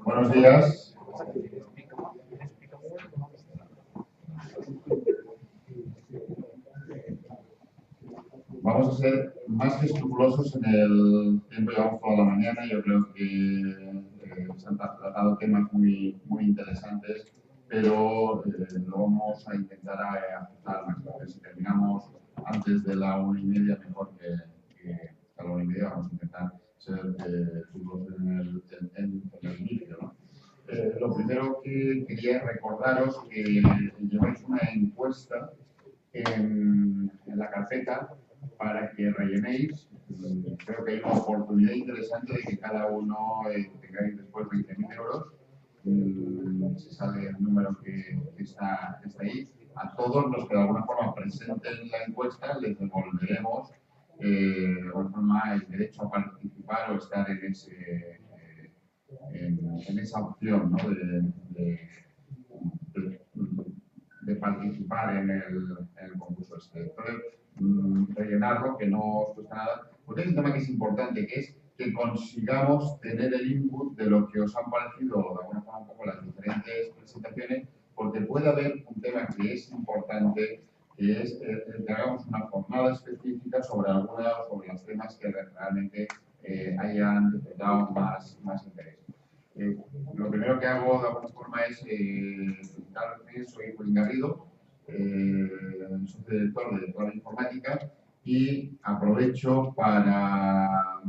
Buenos días. Vamos a ser más que escrupulosos en el tiempo, llevamos toda la mañana. Yo creo que se han tratado temas muy interesantes, pero lo vamos a intentar ajustar más tarde. Si terminamos antes de la 1:30, mejor que a la 1:30. Vamos a intentar ser escrupulosos en el inicio, ¿no? Lo primero que quería es recordaros que lleváis una encuesta en la carpeta para que rellenéis. Creo que hay una oportunidad interesante de que cada uno tengáis después 20.000 euros. Si sale el número que está ahí. A todos los que de alguna forma presenten la encuesta les devolveremos de alguna forma el derecho a participar o estar en esa opción, ¿no? de participar en el concurso este. Entonces, rellenarlo, que no os cuesta nada, porque hay un tema que es importante, que es que consigamos tener el input de lo que os han parecido de alguna forma un poco las diferentes presentaciones, porque puede haber un tema que es importante, que es que hagamos una jornada específica sobre los temas que realmente hayan detectado más interés. Lo primero que hago de alguna forma es presentarme. Soy Juan Garrido, soy director de toda la informática, y aprovecho para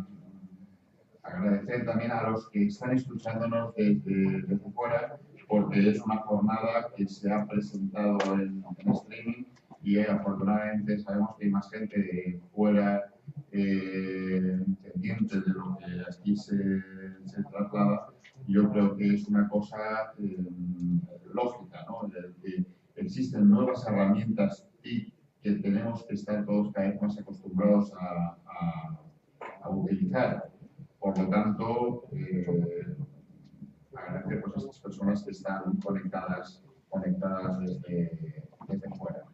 agradecer también a los que están escuchándonos desde fuera, porque es una jornada que se ha presentado en streaming y afortunadamente sabemos que hay más gente de fuera pendiente de lo que aquí se traslada. Yo creo que es una cosa lógica, ¿no? Que existen nuevas herramientas TIC que tenemos que estar todos cada vez más acostumbrados a utilizar. Por lo tanto, agradecer pues, a estas personas que están conectadas desde fuera.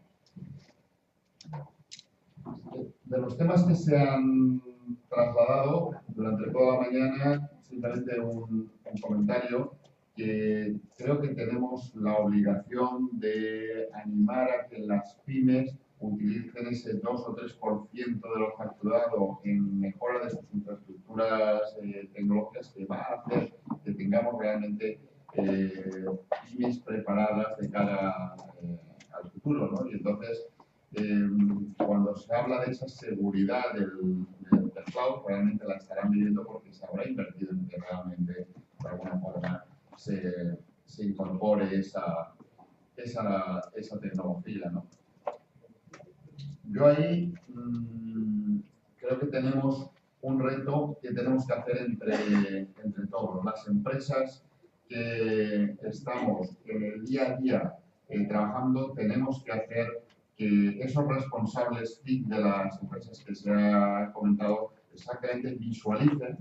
De los temas que se han trasladado durante toda la mañana, simplemente un comentario, que creo que tenemos la obligación de animar a que las pymes utilicen ese 2 o 3% de lo facturado en mejora de sus infraestructuras tecnológicas, que va a hacer que tengamos realmente pymes preparadas de cara al futuro, ¿no? Y entonces, cuando se habla de esa seguridad del cloud, realmente la estarán viviendo porque se habrá invertido en que realmente, de alguna forma, se incorpore esa tecnología, ¿no? Yo ahí creo que tenemos un reto que tenemos que hacer entre todos. Las empresas que estamos en el día a día trabajando, tenemos que hacer que esos responsables TIC de las empresas que se ha comentado exactamente visualicen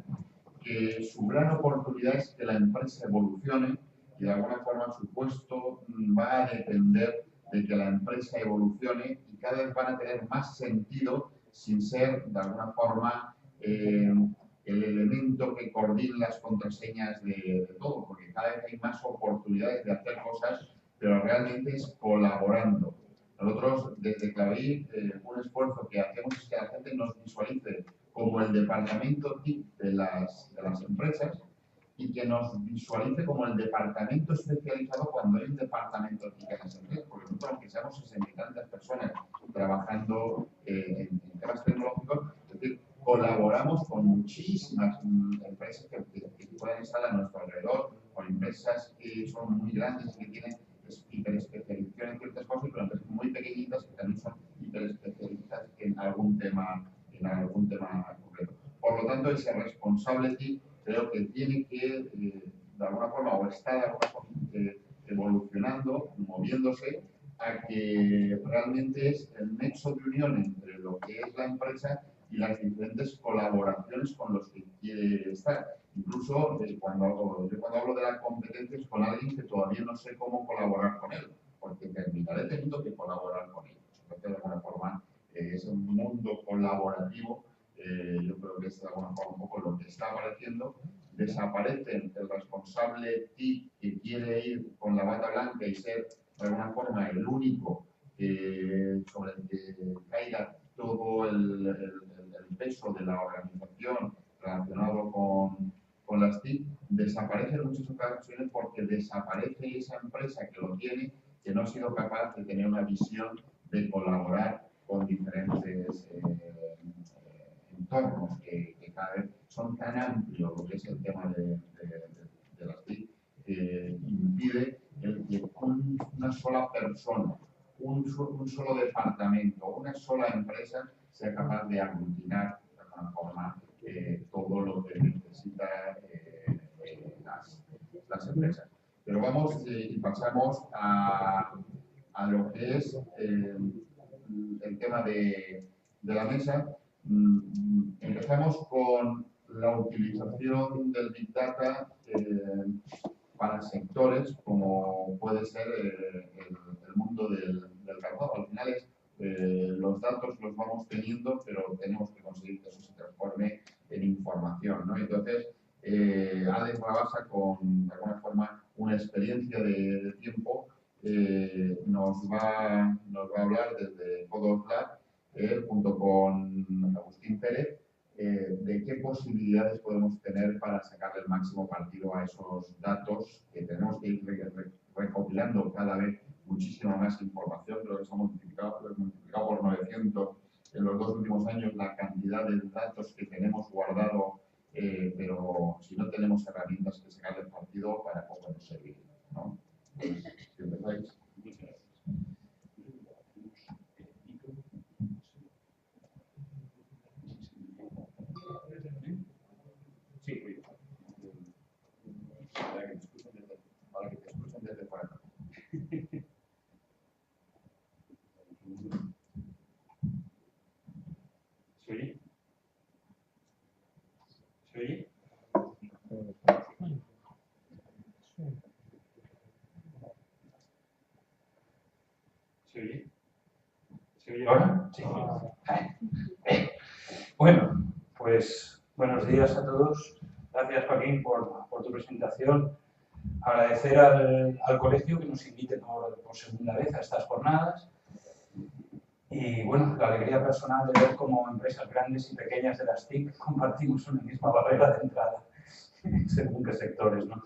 que su gran oportunidad es que la empresa evolucione y de alguna forma su puesto va a depender de que la empresa evolucione y cada vez van a tener más sentido sin ser de alguna forma el elemento que coordine las contraseñas de todo, porque cada vez hay más oportunidades de hacer cosas, pero realmente es colaborando. Nosotros desde Claví un esfuerzo que hacemos es que la gente nos visualice como el departamento TIC de las empresas y que nos visualice como el departamento especializado cuando hay un departamento TIC en las empresas, porque nosotros, aunque seamos 60 y tantas personas trabajando en temas tecnológicos, es decir, colaboramos con muchísimas empresas que pueden estar a nuestro alrededor, con empresas que son muy grandes y que tienen hiperespecialización en ciertas cosas, pero empresas muy pequeñitas que también son hiperespecialistas en algún tema concreto. Por lo tanto, ese responsable TIC creo que tiene que, de alguna forma, o está de alguna forma evolucionando, moviéndose, a que realmente es el nexo de unión entre lo que es la empresa y las diferentes colaboraciones con los que quiere estar. Incluso cuando hablo de las competencias con alguien que todavía no sé cómo colaborar con él, porque terminaré teniendo que colaborar con él. Entonces, de alguna forma, es un mundo colaborativo. Yo creo que es de alguna forma un poco lo que está apareciendo desaparecen el responsable TIC que quiere ir con la bata blanca y ser de alguna forma el único sobre el que caiga todo el peso de la organización relacionado con las TIC, desaparece en muchas ocasiones porque desaparece esa empresa que lo tiene, que no ha sido capaz de tener una visión de colaborar con diferentes entornos que cada vez son tan amplios, lo que es el tema de las TIC, que impide el que una sola persona, un solo departamento, una sola empresa sea capaz de aglutinar de alguna forma todo lo que necesitan las empresas. Pero vamos y pasamos a lo que es el tema de la mesa. Empezamos con la utilización del Big Data para sectores como puede ser el mundo del calzado. Al final los datos los vamos teniendo, pero tenemos que conseguir que eso se transforme en información, ¿no? Entonces, Alex Rabasa, con de alguna forma una experiencia de tiempo, nos va a hablar desde Codos Lab, junto con Agustín Pérez, de qué posibilidades podemos tener para sacarle el máximo partido a esos datos que tenemos que ir recopilando cada vez muchísima más información. Creo que se ha multiplicado por 900 en los 2 últimos años la cantidad de datos que tenemos guardado, pero si no tenemos herramientas que sacarle el partido, para poco nos servir, ¿no? Entonces, si empezáis. Para que te escuchen desde fuera. ¿Se oye? ¿Se oye? ¿Se oye? ¿Se oye ahora? Sí. Bueno, pues buenos días a todos. Gracias, Joaquín, por tu presentación. Agradecer al colegio que nos invite por segunda vez a estas jornadas. Y bueno, la alegría personal de ver cómo empresas grandes y pequeñas de las TIC compartimos una misma barrera de entrada, según qué sectores, ¿no?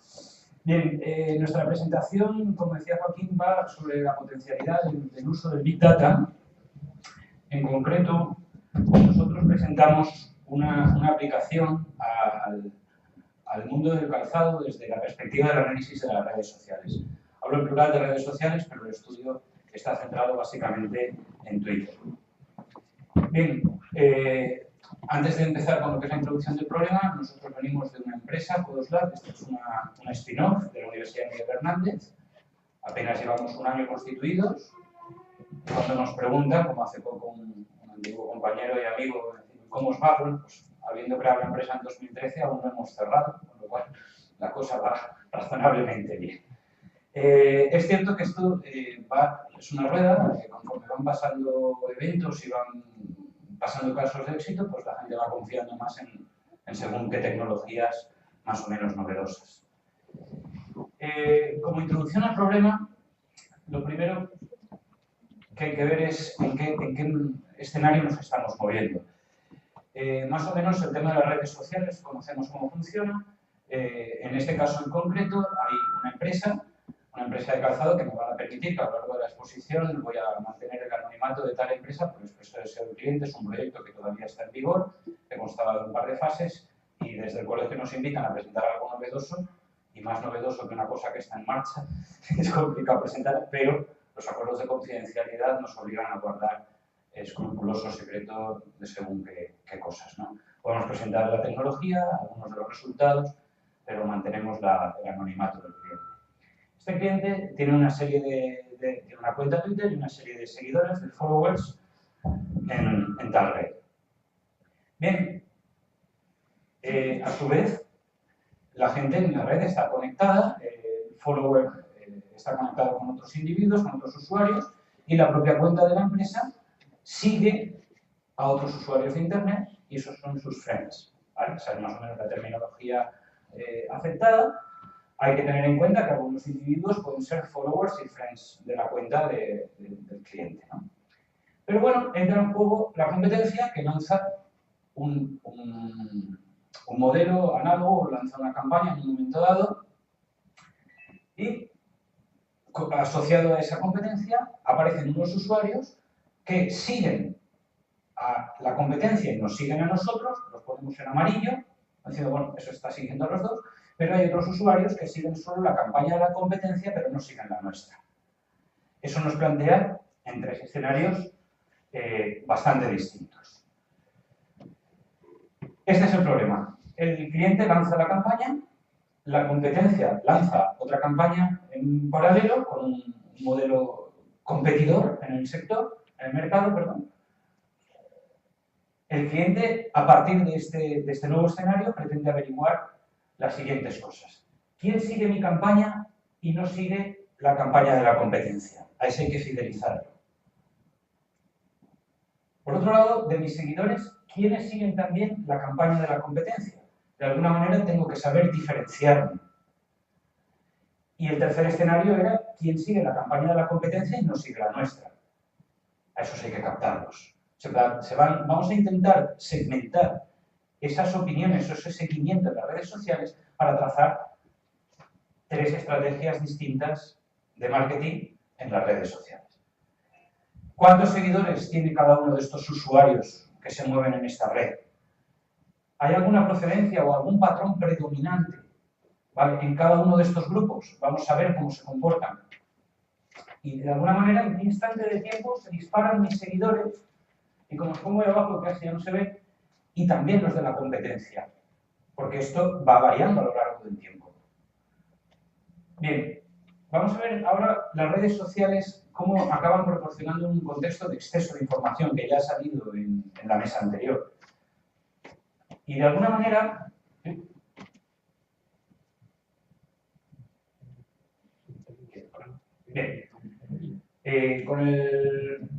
Bien, nuestra presentación, como decía Joaquín, va sobre la potencialidad del uso del Big Data. En concreto, nosotros presentamos una aplicación al mundo del calzado desde la perspectiva del análisis de las redes sociales. Hablo en plural de redes sociales, pero el estudio está centrado básicamente en Twitter. Bien, antes de empezar con lo que es la introducción del problema, nosotros venimos de una empresa, Codos Lab. Esta es una spin-off de la Universidad Miguel Hernández. Apenas llevamos un año constituidos. Cuando nos preguntan, como hace poco un antiguo compañero y amigo, ¿cómo os va? Bueno, pues habiendo creado la empresa en 2013, aún no hemos cerrado, con lo cual la cosa va razonablemente bien. Es cierto que esto es una rueda, conforme van pasando eventos y van pasando casos de éxito, pues la gente va confiando más en según qué tecnologías más o menos novedosas. Como introducción al problema, lo primero que hay que ver es en qué escenario nos estamos moviendo. Más o menos el tema de las redes sociales, conocemos cómo funciona. En este caso en concreto hay una empresa de calzado que me van a permitir que a lo largo de la exposición voy a mantener el anonimato de tal empresa, porque expreso deseo del cliente, es un proyecto que todavía está en vigor, que constaba de un par de fases y desde el colegio nos invitan a presentar algo novedoso, y más novedoso que una cosa que está en marcha, es complicado presentar, pero los acuerdos de confidencialidad nos obligan a guardar escrupuloso secreto de según qué cosas, ¿no? Podemos presentar la tecnología, algunos de los resultados, pero mantenemos el anonimato del cliente. Este cliente tiene una serie tiene una cuenta Twitter y una serie de seguidores, de followers, en tal red. Bien, a su vez, la gente en la red está conectada, el follower está conectado con otros individuos, con otros usuarios, y la propia cuenta de la empresa sigue a otros usuarios de Internet y esos son sus friends, ¿vale? Esa es más o menos la terminología aceptada, hay que tener en cuenta que algunos individuos pueden ser followers y friends de la cuenta del cliente, ¿no? Pero bueno, entra en juego la competencia que lanza un modelo análogo, lanza una campaña en un momento dado y asociado a esa competencia aparecen unos usuarios que siguen a la competencia y nos siguen a nosotros, los ponemos en amarillo, diciendo, bueno, eso está siguiendo a los dos, pero hay otros usuarios que siguen solo la campaña de la competencia, pero no siguen la nuestra. Eso nos plantea en 3 escenarios bastante distintos. Este es el problema. El cliente lanza la campaña, la competencia lanza otra campaña en paralelo con un modelo competidor en el sector, en el mercado, perdón. El cliente, a partir de este nuevo escenario, pretende averiguar las siguientes cosas. ¿Quién sigue mi campaña y no sigue la campaña de la competencia? A ese hay que fidelizarlo. Por otro lado, de mis seguidores, ¿quiénes siguen también la campaña de la competencia? De alguna manera tengo que saber diferenciarme. Y el tercer escenario era quién sigue la campaña de la competencia y no sigue la nuestra. A esos hay que captarlos. Vamos a intentar segmentar esas opiniones o ese seguimiento en las redes sociales para trazar 3 estrategias distintas de marketing en las redes sociales. ¿Cuántos seguidores tiene cada uno de estos usuarios que se mueven en esta red? ¿Hay alguna procedencia o algún patrón predominante, ¿vale?, en cada uno de estos grupos? Vamos a ver cómo se comportan. Y de alguna manera, en un instante de tiempo, se disparan mis seguidores, y como os pongo ahí abajo, casi ya no se ve, y también los de la competencia, porque esto va variando a lo largo del tiempo. Bien, vamos a ver ahora las redes sociales cómo acaban proporcionando un contexto de exceso de información que ya ha salido en la mesa anterior. Y de alguna manera, bien, con el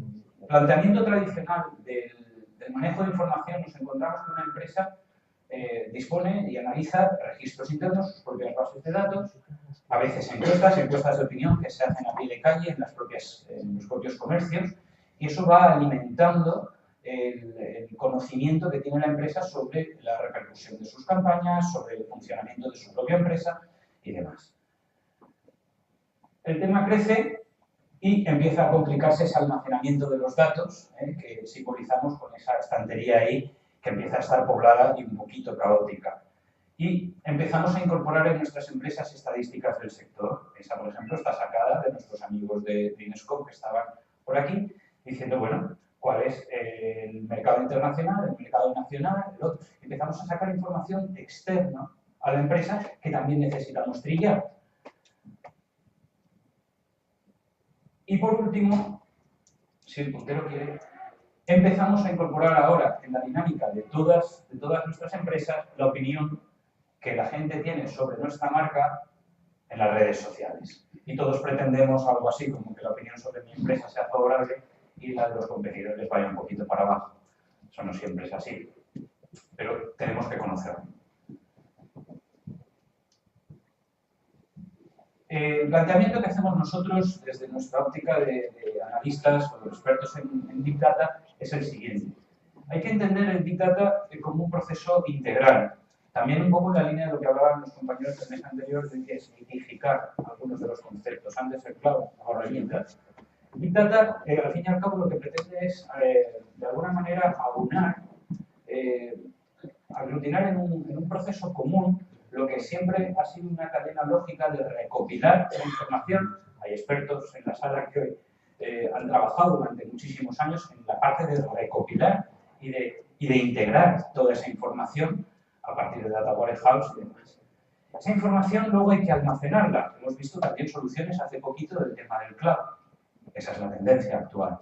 planteamiento tradicional del manejo de información nos encontramos que una empresa dispone y analiza registros internos, sus propias bases de datos, a veces encuestas de opinión que se hacen a pie de calle en los propios comercios, y eso va alimentando el conocimiento que tiene la empresa sobre la repercusión de sus campañas, sobre el funcionamiento de su propia empresa y demás. El tema crece y empieza a complicarse ese almacenamiento de los datos, que simbolizamos con esa estantería ahí que empieza a estar poblada y un poquito caótica. Y empezamos a incorporar en nuestras empresas estadísticas del sector. Esa, por ejemplo, está sacada de nuestros amigos de Inescope que estaban por aquí, diciendo, bueno, cuál es el mercado internacional, el mercado nacional, el otro. Empezamos a sacar información externa a la empresa que también necesitamos trillar. Y por último, si el puntero quiere, empezamos a incorporar ahora en la dinámica de todas nuestras empresas la opinión que la gente tiene sobre nuestra marca en las redes sociales. Y todos pretendemos algo así como que la opinión sobre mi empresa sea favorable y la de los competidores vaya un poquito para abajo. Eso no siempre es así, pero tenemos que conocerlo. El planteamiento que hacemos nosotros desde nuestra óptica de analistas o expertos en Big Data es el siguiente. Hay que entender el Big Data como un proceso integral. También un poco en la línea de lo que hablaban los compañeros del mes anterior, de que es mitificar algunos de los conceptos. Antes el cloud, ahora el Big Data. Big Data, al fin y al cabo, lo que pretende es, de alguna manera, aunar, aglutinar en un proceso común lo que siempre ha sido una cadena lógica de recopilar la información. Hay expertos en la sala que hoy han trabajado durante muchísimos años en la parte de recopilar y de integrar toda esa información a partir de Data Warehouse y demás. Esa información luego hay que almacenarla. Hemos visto también soluciones hace poquito del tema del cloud. Esa es la tendencia actual.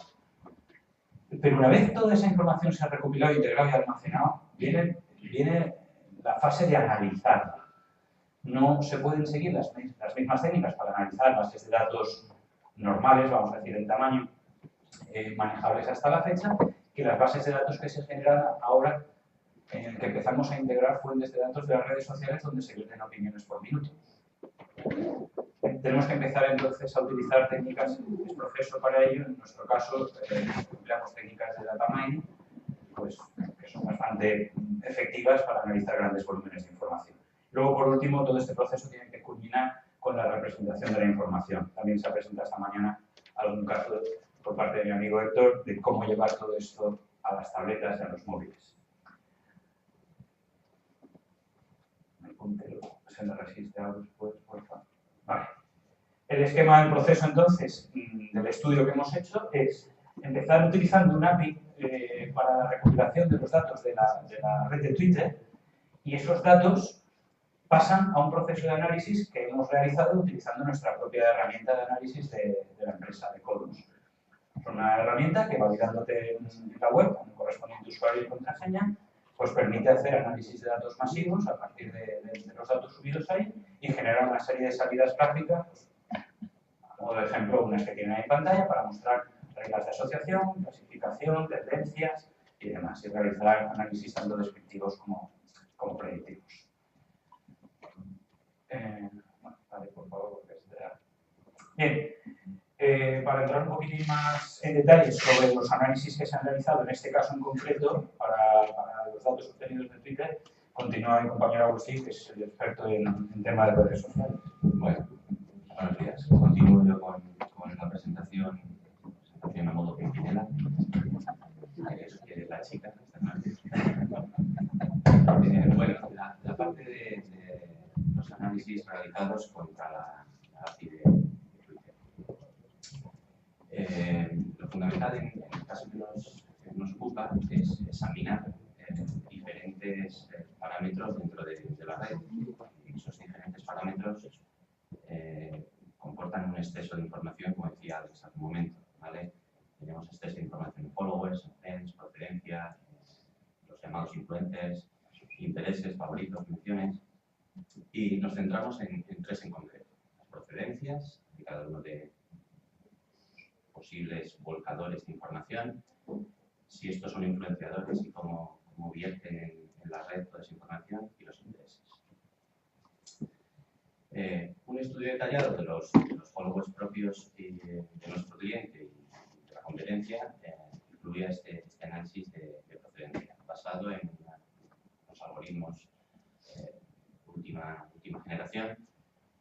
Pero una vez toda esa información se ha recopilado, integrado y almacenado, viene la fase de analizarla. No se pueden seguir las mismas técnicas para analizar bases de datos normales, vamos a decir, en tamaño, manejables hasta la fecha, que las bases de datos que se generan ahora en el que empezamos a integrar fuentes de datos de las redes sociales donde se pierden opiniones por minuto. Tenemos que empezar entonces a utilizar técnicas, es proceso para ello. En nuestro caso empleamos técnicas de data mining, pues, que son bastante efectivas para analizar grandes volúmenes de información. Luego, por último, todo este proceso tiene que culminar con la representación de la información. También se ha presentado esta mañana algún caso por parte de mi amigo Héctor de cómo llevar todo esto a las tabletas y a los móviles. Se me resiste algo después, por favor. Vale. El esquema del proceso, entonces, del estudio que hemos hecho es empezar utilizando un API para la recopilación de los datos de la red de Twitter, y esos datos pasan a un proceso de análisis que hemos realizado utilizando nuestra propia herramienta de análisis de la empresa, de Columns. Es una herramienta que, validándote en la web con el correspondiente usuario y contraseña, pues permite hacer análisis de datos masivos a partir de los datos subidos ahí y generar una serie de salidas gráficas, pues, a modo de ejemplo, unas que tienen ahí en pantalla, para mostrar reglas de asociación, clasificación, tendencias y demás, y realizar análisis tanto descriptivos como predictivos. Bueno, vale, por favor, porque bien. Para entrar un poquitín más en detalles sobre los análisis que se han realizado, en este caso en concreto, para los datos obtenidos de Twitter, continúa mi compañero Agustín, que es el experto en tema de redes sociales. Bueno, buenos días. Continúo yo con la presentación a modo Pimpinela. Que es la chica. Bueno, la parte de los análisis realizados contra la API de lo fundamental en el caso que nos ocupa es examinar diferentes parámetros dentro de la red. Y esos diferentes parámetros comportan un exceso de información, como decía Alex hace un momento, ¿vale? Tenemos exceso de información en followers, en friends, procedencia, los llamados influencers, intereses, favoritos, menciones, y nos centramos en tres en concreto: las procedencias de cada uno de posibles volcadores de información, si estos son influenciadores y cómo vierten en la red toda esa información, y los intereses. Un estudio detallado de los followers propios de nuestro cliente y de la competencia incluía este análisis de procedencia, basado en los algoritmos última generación,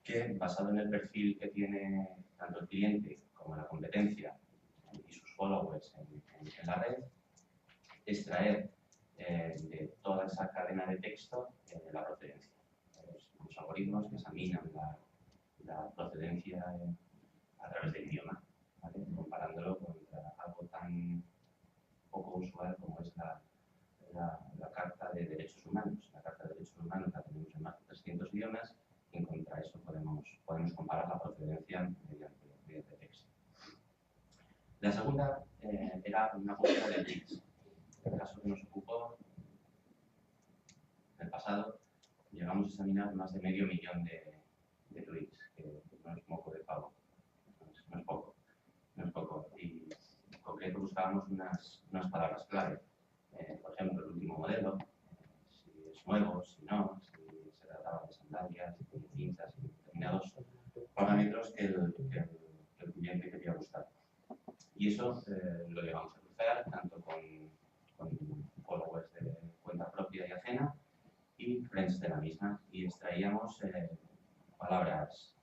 que, basado en el perfil que tiene tanto el cliente como la competencia y sus followers en la red, extraer de toda esa cadena de texto la procedencia. Los algoritmos que examinan la procedencia a través del idioma, ¿vale? Comparándolo con algo tan poco usual como es la Carta de Derechos Humanos. La Carta de Derechos Humanos la tenemos en más de 300 idiomas, y en contra de eso podemos comparar la procedencia mediante texto. La segunda era una búsqueda de tweets. En el caso que nos ocupó, en el pasado, llegamos a examinar más de 500.000 de tweets, que no es moco de pavo, no es poco. Y en concreto buscábamos unas palabras clave. Por ejemplo, el último modelo, si es nuevo, si no, si se trataba de sandalias, de cintas, y determinados parámetros que el cliente quería buscar. Y eso lo llevamos a cruzar tanto con followers de cuenta propia y ajena y friends de la misma, y extraíamos palabras,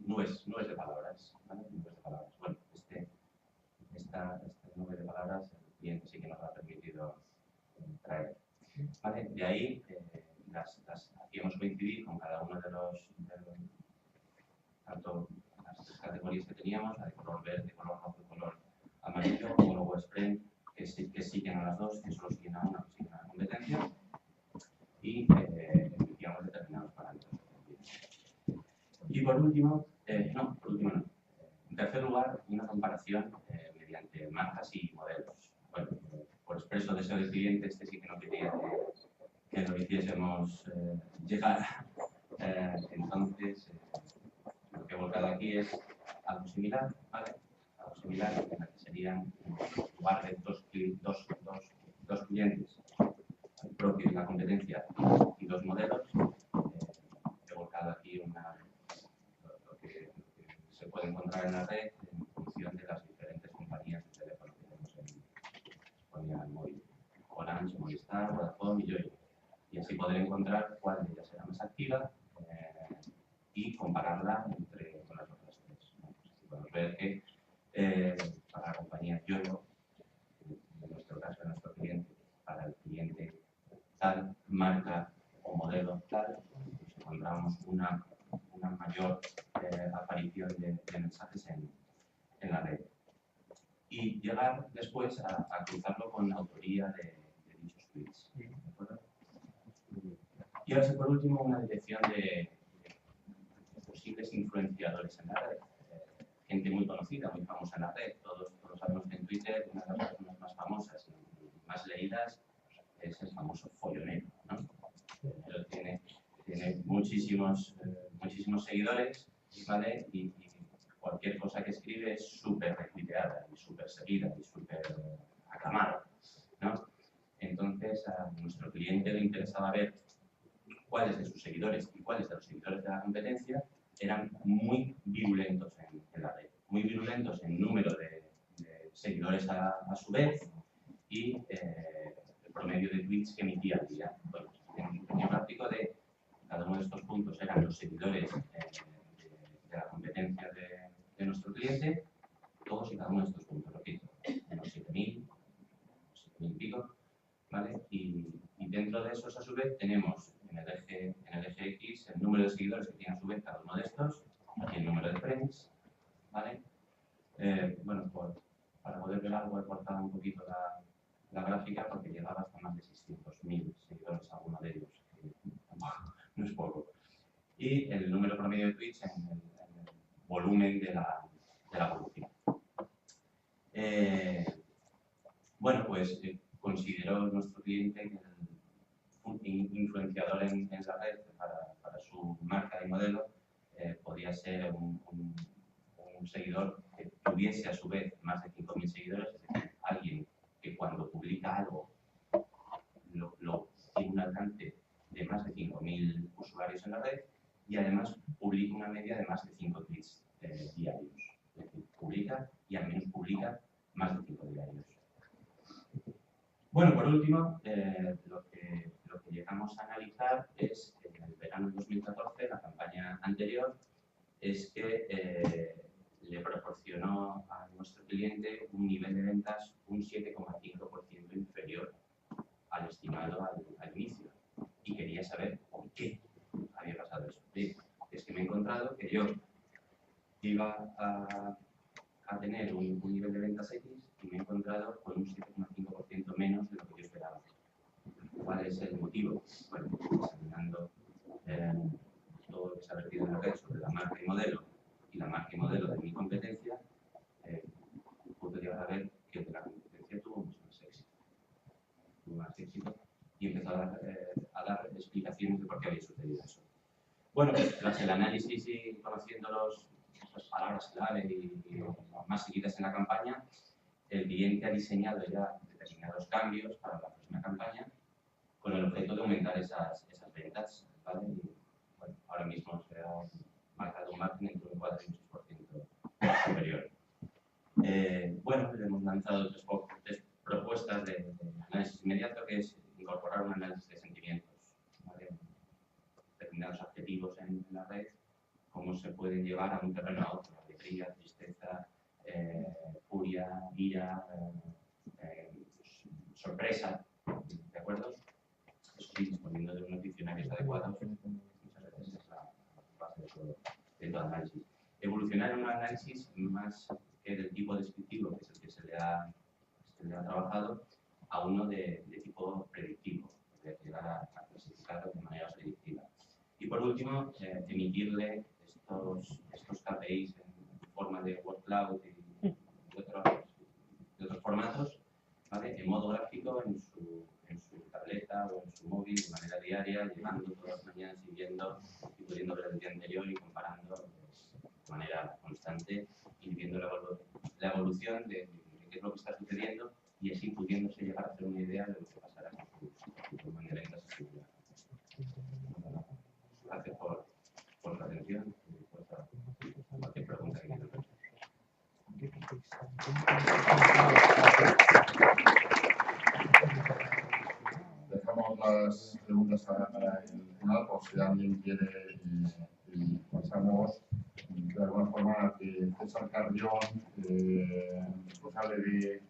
nubes de palabras, ¿vale? Nubes de palabras. Bueno, esta nube de palabras el cliente sí que nos ha permitido traer. ¿Vale? De ahí hacíamos coincidir con cada uno de los tanto las tres categorías que teníamos, la de color verde, color rojo y color amarillo, followers friend, que siguen a las dos, que solo siguen a una, que siguen a la competencia, y emitíamos determinados parámetros. Y por último, en tercer lugar, una comparación mediante marcas y modelos. Bueno, por expreso deseo del cliente, este sí que no quería que lo hiciésemos llegar. Entonces, lo que he volcado aquí es algo similar, ¿vale? Algo similar, en la que serían, en lugar de dos clientes, propio y la competencia y dos modelos. He volcado aquí lo que se puede encontrar en la red en función de las diferentes compañías de teléfono que tenemos en España móvil. Orange, Movistar, Vodafone y Yoigo. Y así poder encontrar cuál de ellas será más activa y compararla con las otras tres. Podemos ver que para la compañía Yoigo, en nuestro caso, de nuestro cliente, para el cliente tal, marca o modelo tal, pues encontramos una mayor aparición de mensajes en la red. Y llegar después a cruzarlo con la autoría de dichos tweets. ¿De acuerdo? Y ahora sí, por último, una dirección de posibles influenciadores en la red. Gente muy conocida, muy famosa en la red. Todos sabemos que en Twitter una de las personas más famosas y más leídas es el famoso follonero, ¿no? Tiene muchísimos seguidores, ¿vale? Y cualquier cosa que escribe es súper retuiteada y súper seguida y súper aclamada, ¿no? Entonces, a nuestro cliente le interesaba ver cuáles de sus seguidores y cuáles de los seguidores de la competencia eran muy virulentos en la red, muy virulentos en número de seguidores a su vez y el promedio de tweets que emitía al día. Bueno, en un pequeño gráfico de cada uno de estos puntos eran los seguidores de la competencia de nuestro cliente, todos y cada uno de estos puntos, repito, unos 7.000 y pico, ¿vale? Y dentro de esos, a su vez, tenemos en el eje X el número de seguidores que tiene a su vez cada uno de estos, aquí el número de friends, ¿vale? Bueno, para poder ver algo he cortado un poquito la gráfica porque llegaba hasta más de 600.000 seguidores a uno de ellos, que no es poco. Y el número promedio de tweets en el volumen de la evolución. Bueno, pues consideró nuestro cliente que un influenciador en la red para su marca y modelo podía ser un seguidor que tuviese a su vez más de 5.000 seguidores, es decir, alguien que cuando publica algo tiene un alcance de más de 5.000 usuarios en la red y además publica una media de más de 5 tweets diarios. Es decir, publica y al menos publica más de 5 diarios. Bueno, por último, lo que llegamos a analizar es, en el verano de 2014, la campaña anterior, es que le proporcionó a nuestro cliente un nivel de ventas un 7,5% inferior al estimado al inicio. Y quería saber por qué había pasado eso. Es que me he encontrado que yo iba a tener un nivel de ventas X y me he encontrado con un 7,5% menos de lo que yo esperaba. ¿Cuál es el motivo? Bueno, examinando todo lo que se ha vertido en la red sobre la marca y modelo la marca y modelo de mi competencia, pude llegar a ver que de la competencia tuvo mucho más éxito. Tuvo más éxito y empezó a dar explicaciones de por qué había sucedido eso. Bueno, tras el análisis y conociendo las palabras clave y más seguidas en la campaña, el cliente ha diseñado ya determinados cambios para la próxima campaña con el objeto de aumentar esas ventas, ¿vale? Y, bueno, ahora mismo se ha marcado un margen entre un 4 y un 6% superior. Bueno, le hemos lanzado tres propuestas de análisis inmediato, que es incorporar un análisis de sentimientos, ¿vale? Determinados adjetivos en la red, cómo se pueden llevar a un terreno a otro, alegría, tristeza, furia, ira, sorpresa, ¿de acuerdo? Eso sí, disponiendo de unos diccionarios adecuados, muchas veces es la base de todo análisis. Evolucionar en un análisis más que del tipo descriptivo, que es el que se le ha trabajado, a uno de tipo predictivo, de llegar a clasificarlo de manera predictiva. Y por último, emitirle estos KPIs en forma de word cloud y de otros formatos, ¿vale? En modo gráfico, en su tableta o en su móvil de manera diaria, llegando todas las mañanas y viendo y pudiendo ver el día anterior y comparando de manera constante y viendo la evolución de qué es lo que está sucediendo y así pudiéndose llegar a hacer una idea de lo que pasará con sus banderas seguridad. Gracias por su atención y por cualquier pregunta que quieran hacer. Dejamos las preguntas para el final, por si alguien quiere, y pasamos de alguna forma a que César Carrión, responsable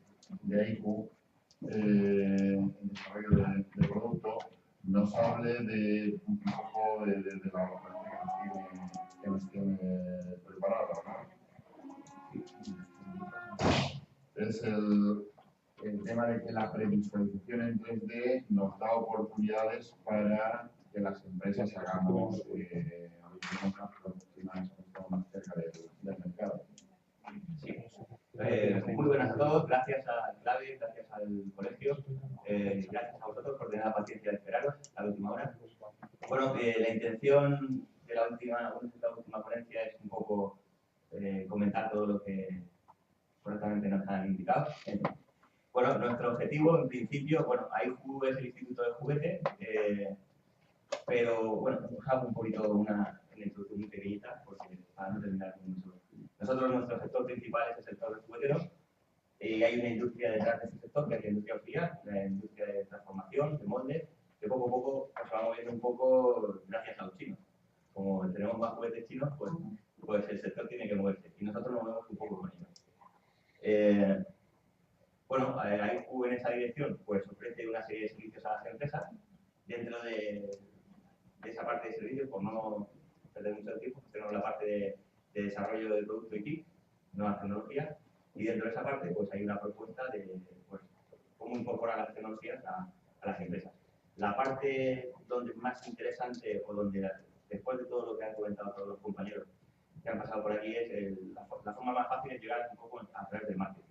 de AICU, en desarrollo de producto, nos hable de un poco de la oferta que nos tiene preparada, ¿no? Es el tema de que la previsualización en 3D nos da oportunidades para que las empresas hagamos unas próximas más cerca del mercado. Sí. Muy buenas a todos, gracias a Clave, gracias al colegio, gracias a vosotros por tener la paciencia de esperaros a la última hora. Bueno, la intención de la última ponencia es un poco comentar todo lo que correctamente nos han indicado. Bueno, nuestro objetivo en principio, bueno, AICU es el Instituto de Juguete, pero bueno, hago un poquito una introducción muy pequeñita porque para no terminar con mucho. Nosotros, nuestro sector principal es el sector del juguetero y hay una industria detrás de ese sector, que es la industria auxiliar, la industria de transformación, de moldes, que poco a poco se va moviendo un poco gracias a los chinos. Como tenemos más juguetes chinos, pues el sector tiene que moverse y nosotros nos movemos un poco con ellos. Bueno, AICU en esa dirección pues ofrece una serie de servicios a las empresas. Dentro de esa parte de servicios, por no perder mucho tiempo, pues tenemos la parte de desarrollo de producto y TIC, nuevas tecnologías, y dentro de esa parte pues hay una propuesta de pues, cómo incorporar las tecnologías a las empresas. La parte donde más interesante o donde después de todo lo que han comentado todos los compañeros que han pasado por aquí es la forma más fácil es llegar un poco a través del marketing.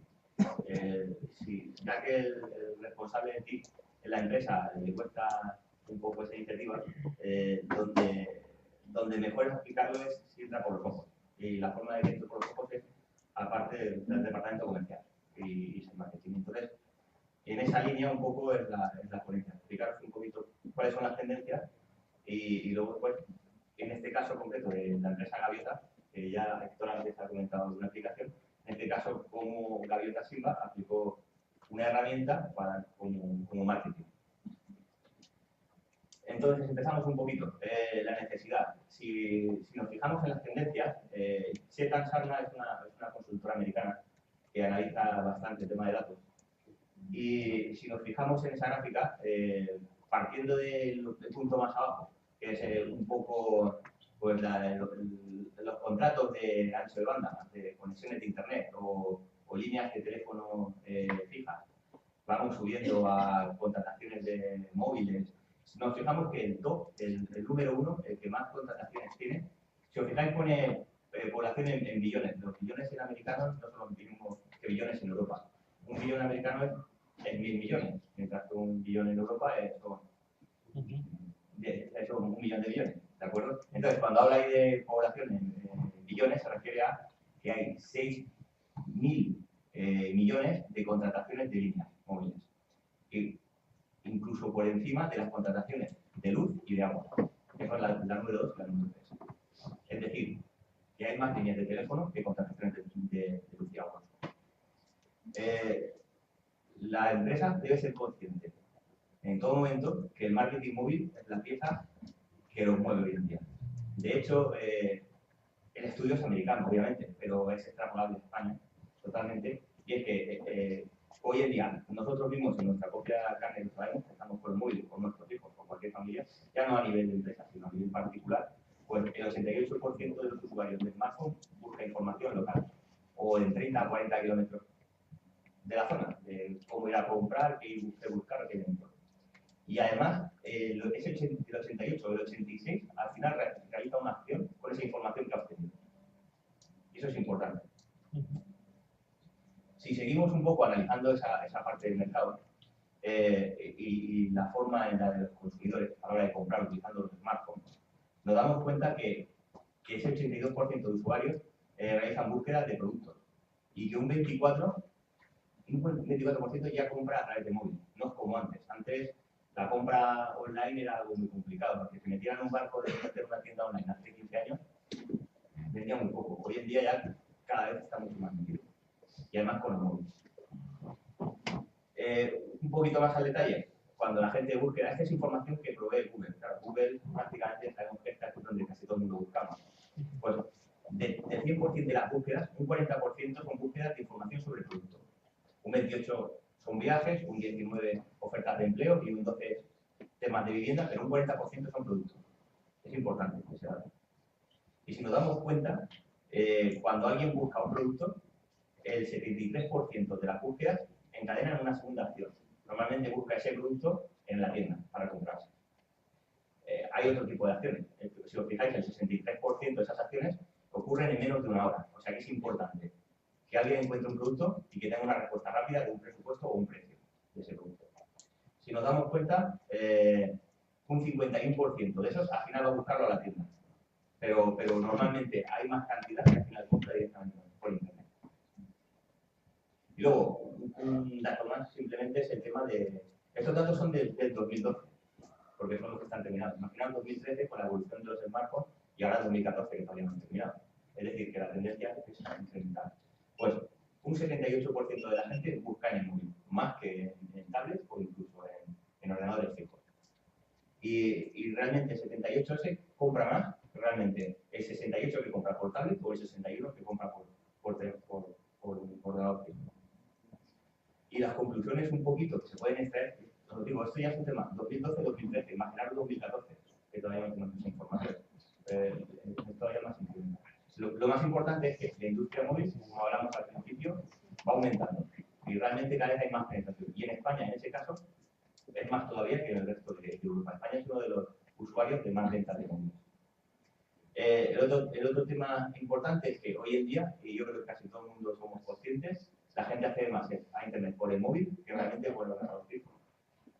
Ya que el responsable de TIC en la empresa le cuesta un poco esa iniciativa, donde mejor es aplicarlo es si entra por los ojos. Y la forma de que entre por los ojos es aparte del departamento comercial y el marketing. Entonces, en esa línea un poco es la ponencia, explicaros un poquito cuáles son las tendencias y luego, pues, en este caso concreto de la empresa Gaviota, que ya Héctor antes ha comentado alguna aplicación, en este caso, como Gaviota Simba aplicó una herramienta como marketing. Entonces, empezamos un poquito. La necesidad. Si nos fijamos en las tendencias, Chetan Sharma es una consultora americana que analiza bastante el tema de datos. Y si nos fijamos en esa gráfica, partiendo del punto más abajo, que es un poco pues, los contratos de ancho de banda, de conexiones de internet o líneas de teléfono fijas, vamos subiendo a contrataciones de móviles. Nos fijamos que el top, el número uno, el que más contrataciones tiene, si os fijáis pone población en billones. Los billones en americanos no son los mismos que billones en Europa. Un billón americano es 1.000 millones, mientras que un billón en Europa son 1 millón de billones, ¿de acuerdo? Entonces, cuando habla ahí de población en billones, se refiere a que hay 6.000 millones de contrataciones de líneas móviles, y incluso por encima de las contrataciones de luz y de agua, que son la número 2 y la número 3. Es decir, que hay más líneas de teléfono que contrataciones de luz y agua. La empresa debe ser consciente en todo momento que el marketing móvil es la pieza que lo mueve hoy en día. De hecho, el estudio es americano, obviamente, pero es extrapolable a España totalmente, y es que hoy en día nosotros mismos en nuestra propia carne que sabemos que estamos con el móvil, con nuestros hijos, con cualquier familia, ya no a nivel de empresa, sino a nivel particular, pues el 88% de los usuarios de smartphone busca información local, o en 30 a 40 kilómetros de la zona, de cómo ir a comprar, qué buscar, qué dentro. Y además, el 88 o el 86 al final realiza una acción con esa información que ha obtenido. Y eso es importante. Si seguimos un poco analizando esa parte del mercado y la forma en la de los consumidores a la hora de comprar utilizando los smartphones, nos damos cuenta que ese 82% de usuarios realizan búsquedas de productos y que un 24% un 24% ya compra a través de móvil, no es como antes. Antes la compra online era algo muy complicado, porque si metieran un barco de meter una tienda online hace 15 años, vendía muy poco. Hoy en día ya cada vez está mucho más metido. Y además con el móvil. Un poquito más al detalle, cuando la gente busca, esta es información que provee Google. Claro, Google prácticamente sabemos que es donde casi todo el mundo buscamos. Pues del 100% de las búsquedas, un 40% son búsquedas de información sobre el producto. Un 28% son viajes, un 19% ofertas de empleo y un 12% temas de vivienda, pero un 40% son productos. Es importante ese dato. Y si nos damos cuenta, cuando alguien busca un producto, el 73% de las búsquedas encadenan una segunda acción. Normalmente busca ese producto en la tienda para comprarse. Hay otro tipo de acciones. Si os fijáis, el 63% de esas acciones ocurren en menos de una hora. O sea que es importante que alguien encuentre un producto y que tenga una respuesta rápida de un presupuesto o un precio de ese producto. Si nos damos cuenta, un 51% de esos al final va a buscarlo a la tienda. Pero normalmente hay más cantidad que al final compra directamente por internet. Y luego, un dato más simplemente es el tema de... Estos datos son del 2012, porque son los que están terminados. Imaginaos 2013 con la evolución de los smartphones y ahora 2014 que todavía no han terminado. Es decir, que la tendencia es incremental. Pues un 78% de la gente busca en el móvil, más que en tablets o incluso en ordenadores fijos. Y realmente el 78 ese compra más, realmente el 68 que compra por tablet o el 61 que compra por ordenador fijo. Y las conclusiones un poquito que se pueden extraer, os digo, esto ya es un tema 2012-2013, imaginaros 2014, que todavía no tenemos esa información. Es todavía más increíble. Lo más importante es que la industria móvil, como hablamos al principio, va aumentando. Y realmente cada vez hay más penetración. Y en España, en ese caso, es más todavía que en el resto de Europa. España es uno de los usuarios de más ventas de móviles. El otro tema importante es que hoy en día, y yo creo que casi todo el mundo somos conscientes, la gente accede más a Internet por el móvil que realmente por el ordenador fijo.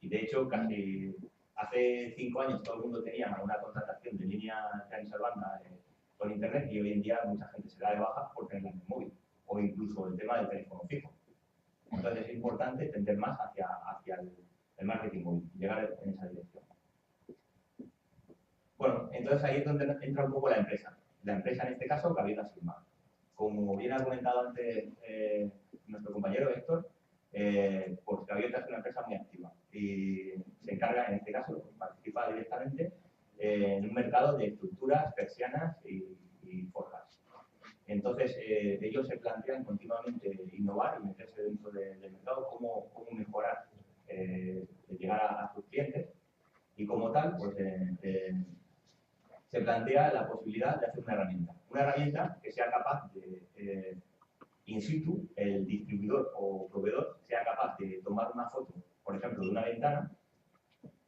Y de hecho, casi hace 5 años todo el mundo tenía una contratación de línea de ancha banda con Internet y hoy en día mucha gente se da de baja por tenerla en el móvil o incluso el tema del teléfono fijo. Entonces es importante tender más hacia el marketing móvil, llegar en esa dirección. Bueno, entonces ahí es donde entra un poco la empresa. La empresa en este caso, Gaviota Sigma. Como bien ha comentado antes nuestro compañero Héctor, pues Gaviota es una empresa muy activa y se encarga, en este caso, participa directamente en un mercado de estructuras, persianas y forjas. Entonces, ellos se plantean continuamente innovar y meterse dentro del mercado, cómo mejorar, llegar a sus clientes y como tal, pues se plantea la posibilidad de hacer una herramienta que sea capaz de, in situ, el distribuidor o proveedor sea capaz de tomar una foto, por ejemplo, de una ventana.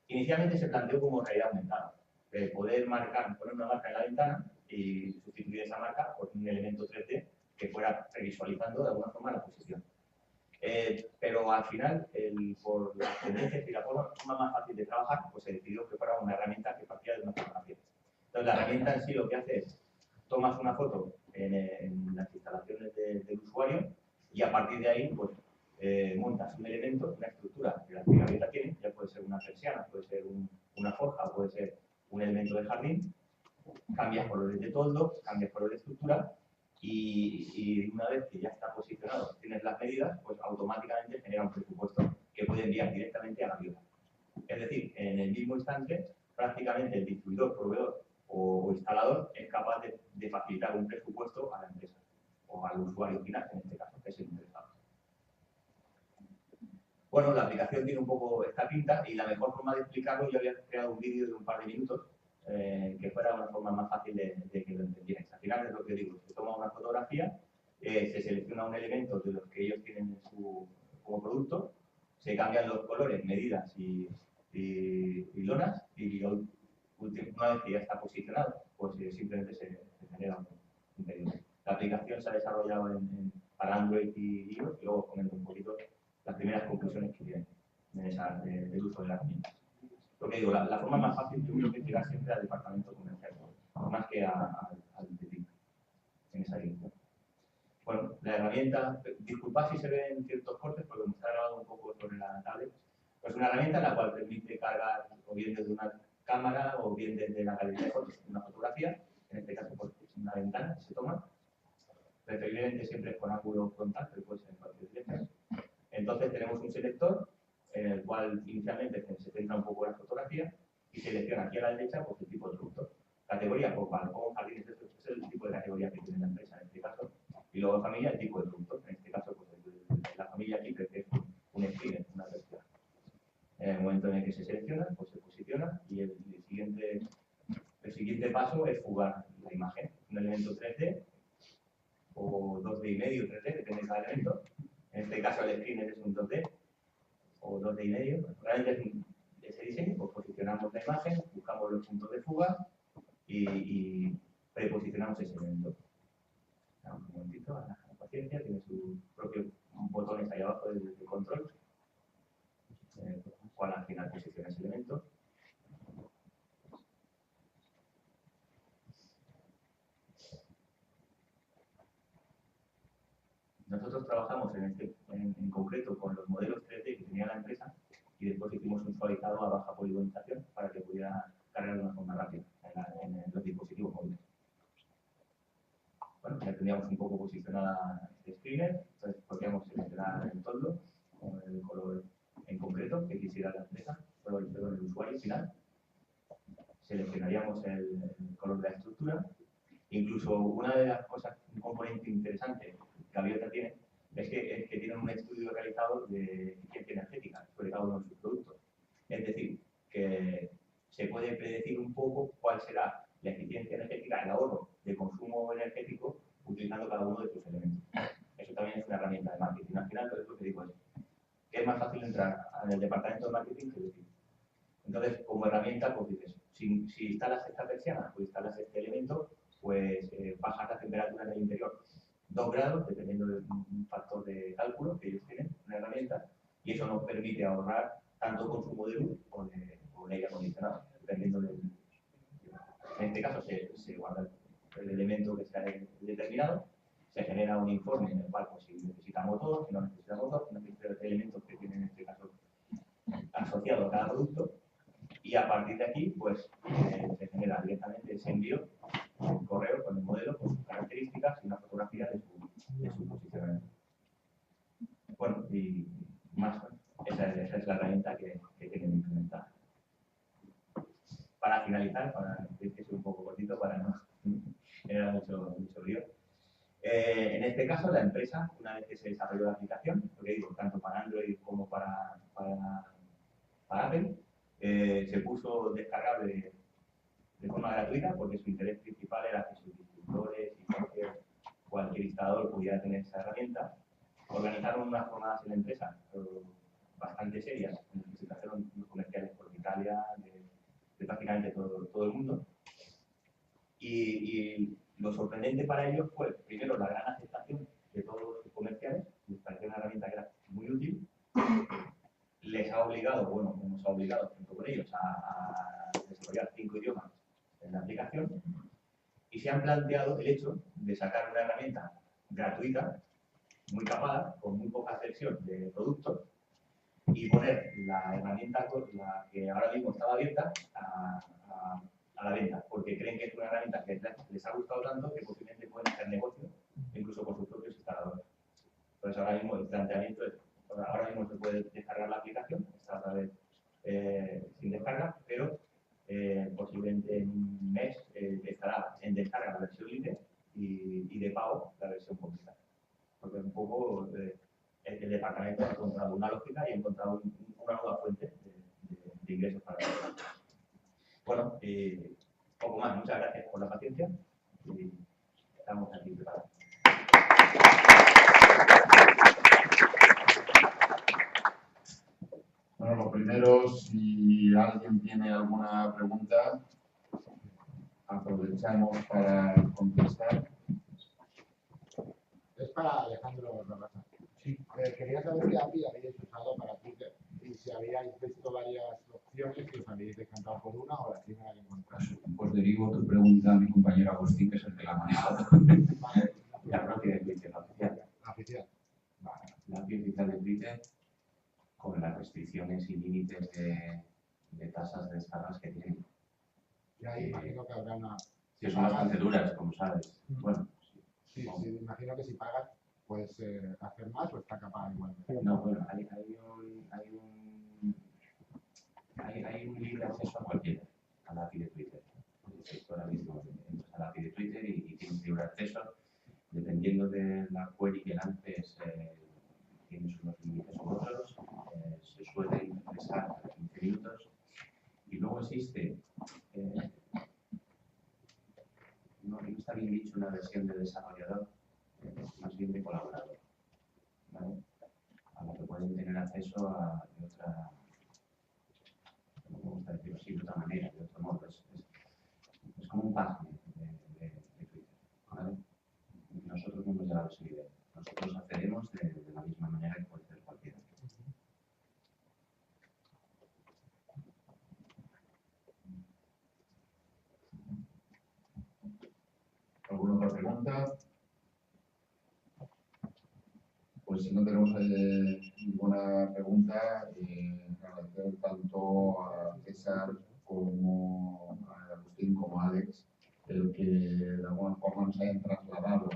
Inicialmente se planteó como realidad aumentada, poder poner una marca en la ventana y sustituir esa marca por un elemento 3D que fuera previsualizando de alguna forma la posición. Pero al final, por las tendencias y la forma más fácil de trabajar, pues se decidió que fuera una herramienta que partía de una fotografía. Entonces, la herramienta en sí lo que hace es, tomas una foto en las instalaciones del usuario y a partir de ahí, pues, montas un elemento, una estructura que la herramienta tiene, ya puede ser una persiana, puede ser una forja, puede ser un elemento de jardín, cambias colores de toldo, cambias color de estructura y una vez que ya está posicionado, tienes las medidas, pues automáticamente genera un presupuesto que puede enviar directamente a la Gaviota. Es decir, en el mismo instante, prácticamente el distribuidor, proveedor o instalador es capaz de facilitar un presupuesto a la empresa o al usuario final, en este caso, que es el interesado. Bueno, la aplicación tiene un poco esta pinta y la mejor forma de explicarlo, yo había creado un vídeo de un par de minutos que fuera una forma más fácil de que lo entendierais. Al final es lo que digo, se toma una fotografía, se selecciona un elemento de los que ellos tienen como producto, se cambian los colores, medidas y lonas y una vez que ya está posicionado, pues simplemente se genera un pedido. La aplicación se ha desarrollado para Android y iOS y luego comento un poquito las primeras conclusiones que tienen del uso de la herramienta. Lo que digo, la forma más fácil yo creo que es llegar siempre al departamento comercial, más que al de TIC, en esa dirección. Bueno, La herramienta, disculpad si se ven ciertos cortes porque me está grabando un poco sobre la tablet. Es una herramienta en la cual permite cargar o bien desde una cámara o bien desde la galería de fotos una fotografía, en este caso pues, una ventana que se toma, preferiblemente siempre con ángulo frontal, pero puede ser en cualquier dirección. Entonces tenemos un selector en el cual inicialmente se centra un poco la fotografía y selecciona aquí a la derecha pues, el tipo de producto. Categoría, pues balcón, jardines, es el tipo de categoría que tiene la empresa en este caso. Y luego familia, el tipo de producto. En este caso, pues la familia aquí que es un screener, una tercera. En el momento en el que se selecciona, pues se posiciona y el siguiente paso es fugar la imagen. Un elemento 3D o 2D y medio, 3D, depende de cada elemento. En este caso el screener es un 2D o 2D y medio. Realmente es ese diseño, pues posicionamos la imagen, buscamos los puntos de fuga y preposicionamos ese elemento. Damos un momentito a la paciencia, tiene sus propios botones ahí abajo de control, cual al final posiciona ese elemento. Nosotros trabajamos en concreto con los modelos 3D que tenía la empresa y después hicimos un suavizado a baja poligonización para que pudiera cargar de una forma rápida en los dispositivos móviles. Bueno, ya teníamos un poco posicionada este screener, entonces podríamos seleccionar el toldo con el color en concreto que quisiera la empresa, perdón, el usuario final. Seleccionaríamos el color de la estructura. Incluso una de las cosas, un componente interesante que Gaviota tiene, es que tienen un estudio realizado de eficiencia energética sobre cada uno de sus productos. Es decir, que se puede predecir un poco cuál será la eficiencia energética, el ahorro de consumo energético utilizando cada uno de sus elementos. Eso también es una herramienta de marketing. Al final, todo esto que digo es que es más fácil entrar en el departamento de marketing que decir. Entonces, como herramienta, pues dices, si instalas esta persiana o instalas este elemento, pues bajas la temperatura en el interior 2 grados, dependiendo de un factor de cálculo que ellos tienen, una herramienta, y eso nos permite ahorrar tanto consumo de luz o de aire acondicionado, dependiendo del... En este caso se guarda el elemento que sea determinado, se genera un informe en el cual pues, si necesita motor, si no necesita motor, si necesita elementos que tienen en este caso asociado a cada producto, y a partir de aquí pues se genera directamente ese envío, un correo con el modelo, con sus características y una fotografía de su posicionamiento. Bueno, y más, esa es la herramienta que tienen implementada. Para finalizar, para que sea un poco cortito, para no generar mucho lío. En este caso, la empresa, una vez que se desarrolló la aplicación, porque digo, tanto para Android como para Apple, se puso descargable de forma gratuita, porque su interés principal era que sus distribuidores y cualquier instalador pudiera tener esa herramienta. Organizaron unas jornadas en la empresa bastante serias, en las que se trajeron los comerciales por Italia, de prácticamente todo el mundo. Y lo sorprendente para ellos fue, primero, la gran aceptación de todos los comerciales, les pareció una herramienta que era muy útil, les ha obligado, bueno, nos ha obligado junto con ellos a desarrollar 5 idiomas en la aplicación y se han planteado el hecho de sacar una herramienta gratuita, muy capaz, con muy poca selección de productos y poner la herramienta, la que ahora mismo estaba abierta, a la venta, porque creen que es una herramienta que les ha gustado tanto que posiblemente pueden hacer negocio incluso con sus propios instaladores. Entonces ahora mismo el planteamiento es, ahora mismo se puede descargar la aplicación, está otra vez sin descarga, pero posiblemente en un mes estará en descarga la versión libre y de pago la versión completa. Porque un poco el departamento ha encontrado una lógica y ha encontrado una nueva fuente de ingresos para el. Bueno, poco más. Muchas gracias por la paciencia y estamos aquí preparados. Bueno, lo primero, si alguien tiene alguna pregunta, aprovechamos para contestar. Es para Alejandro Barraza. Sí. Quería saber qué API habéis usado para Twitter y si habíais visto varias opciones y os habéis decantado por una o la primera que encontraste. Pues derivo tu pregunta a mi compañero Agustín, que es el que la maneja. Vale. La propia intuición oficial. Twitter con las restricciones y límites de tasas de descargas que tienen. Y ahí imagino que habrá una... Que son bastante duras, como sabes. Bueno, Sí, imagino que si pagas puedes hacer más o está capaz igual. no, bueno, hay un libre acceso a cualquiera, a la API de Twitter. Ahora mismo entras a la API de Twitter y tienes libre acceso. Dependiendo de la query que lances, tienes unos límites u otros. Se suele ingresar a 15 minutos. Y luego existe, no está bien dicho una versión de desarrollador, más bien de colaborador, ¿vale? A la que pueden tener acceso a de otra, no me gusta decirlo así, de otra manera, de otro modo. Es como un página de Twitter, ¿vale? Nosotros no hemos llegado a ese nivel. Nosotros accedemos de la misma manera que puede hacer cualquiera. ¿Alguna otra pregunta? Pues si no tenemos ninguna pregunta, agradecer tanto a César como a Agustín como a Alex el que de alguna forma nos hayan trasladado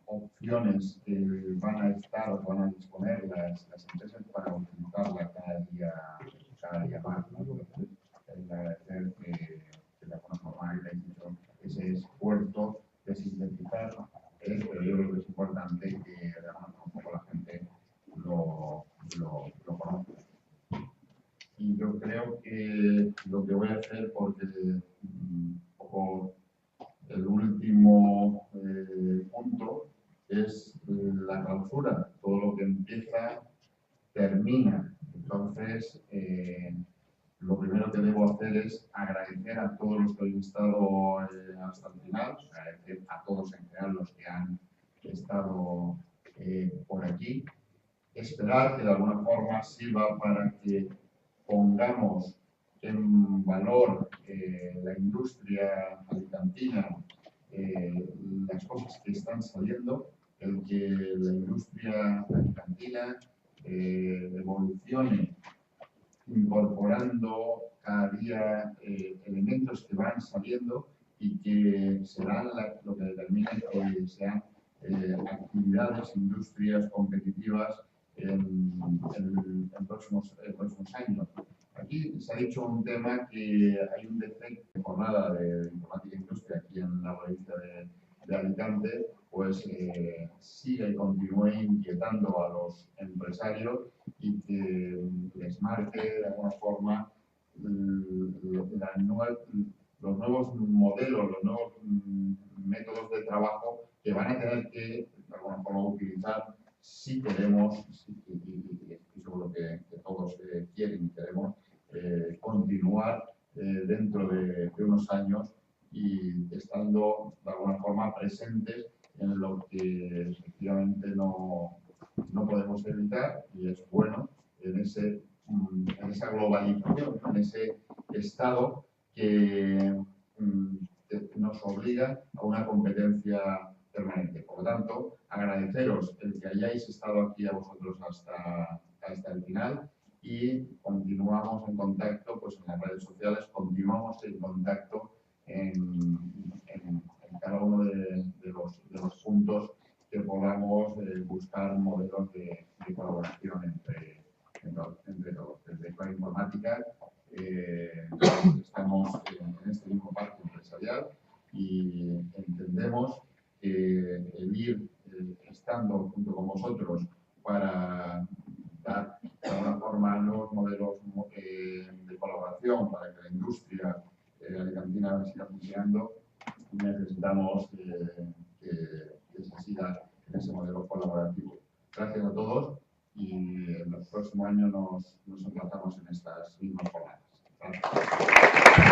opciones que van a estar o van a disponer las empresas para utilizarla cada día más, ¿no? Entonces, agradecer que de alguna forma hayáis hecho ese esfuerzo de sintetizar, pero yo creo que es importante que de alguna forma la gente lo conozca. Y yo creo que lo que voy a hacer, porque un poco el último punto es la clausura. Todo lo que empieza, termina. Entonces, lo primero que debo hacer es agradecer a todos los que habéis estado hasta el final, agradecer a todos en general los que han estado por aquí. Esperar que de alguna forma sirva para que pongamos en valor la industria alicantina, las cosas que están saliendo, el que la industria alicantina evolucione incorporando cada día elementos que van saliendo y que serán lo que determine que sean actividades, industrias competitivas en próximos años. Aquí se ha dicho un tema que hay un defecto de jornada de informática e industria aquí en la provincia de Alicante, pues sigue y continúe inquietando a los empresarios y que les marque de alguna forma los nuevos modelos, los nuevos métodos de trabajo que van a tener que de alguna forma utilizar si queremos, y seguro que todos quieren y queremos, continuar dentro de unos años y estando de alguna forma presentes en lo que efectivamente no podemos evitar, y es bueno en esa globalización, en ese estado que nos obliga a una competencia permanente. Por lo tanto, agradeceros el que hayáis estado aquí a vosotros hasta el final, y continuamos en contacto pues en las redes sociales, continuamos en contacto en cada uno de los puntos que podamos buscar modelos de colaboración entre todos. Desde Cloud Informática estamos en este mismo parque empresarial y entendemos que el ir estando junto con vosotros para dar de alguna forma nuevos modelos de colaboración para que la industria alicantina siga funcionando, necesitamos que se siga en ese modelo colaborativo. Gracias a todos y en el próximo año nos emplazamos en estas mismas jornadas. Gracias.